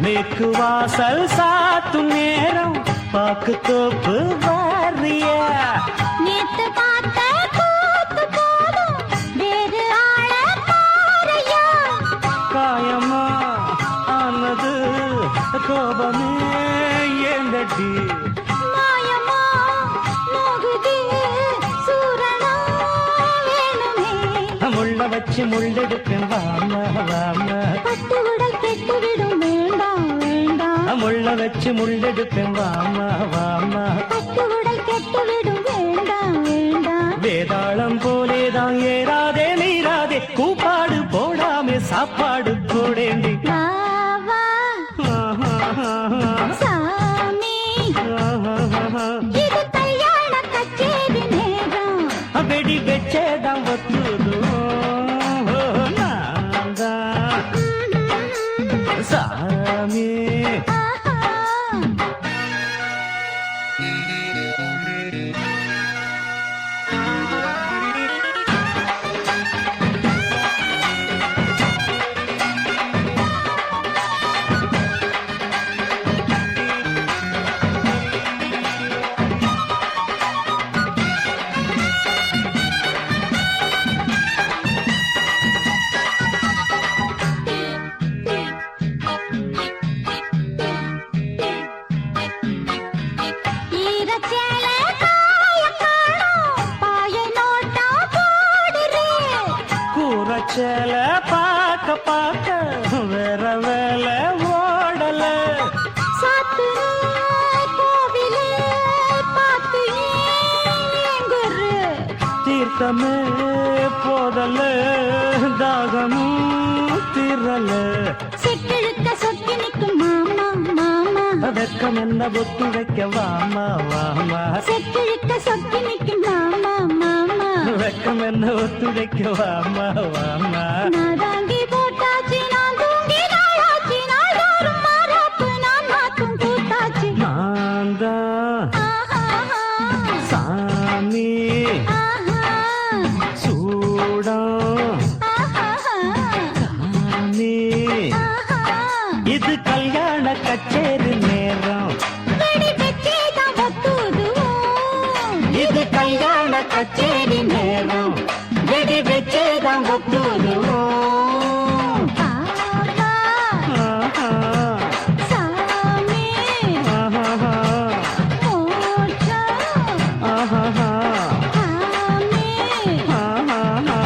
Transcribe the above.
மேற்கு வாசல் சாத்து நேரம் பாக்கு தோப்பு வாரியா நேத்து பார்த்த கூத்து போதும் வேறு ஆள பாறையா காயமா ஆனது கோபமே ஏந்தடி மாயமா நோகுது சூரணா வேணுமே முள்ள வச்சு முள்ளெடுப்பேன் வாமா வாமா பட்டு உடல் கெட்டுவிடும் வேண்டாம் வேண்டாம் முள்ள வச்சு முள்ளெடுப்பேன் வாமா வாமா பட்டு உடல் கெட்டுவிடும் வேண்டாம் வேண்டாம் வேதாளம் போலேதான் ஏறாதே மீறாதே கூப்பாடு போடாமே சாப்பாடு போடேண்டி வா வா சாமி இது கல்யாண கச்சேரி நேரம் வெடி வெச்சேதான் ஒத்துடும் சாமி கூரச்சேல பாக்க பாக்க வேற வேலை ஓடல தீர்த்தமே போதல தாகமும் திரல செட்டிழுக்க சொக்கி நிற்கும் மாமா மாமா வெக்கம் என்ன ஒத்து வைக்க வாமா வாமா செட்டிழுக்க சொக்கி நிற்கும் மாமா மாமா வெக்கம் என்ன ஒத்து வைக்க வாமா வாமா நாதாங்கி போட்டாச்சு நான் தூங்கி நாளாச்சு நாள்தோறும் மாறாப்பு நான் மாற்றும் கூத்தாச்சு நான் தான் சாமி சூடம் சாமி இது கல்யாண கச்சேரி நேரம் வெடி வெச்சேதான் ஒத்துதுவோம் இது கல்யாண கச்சேரி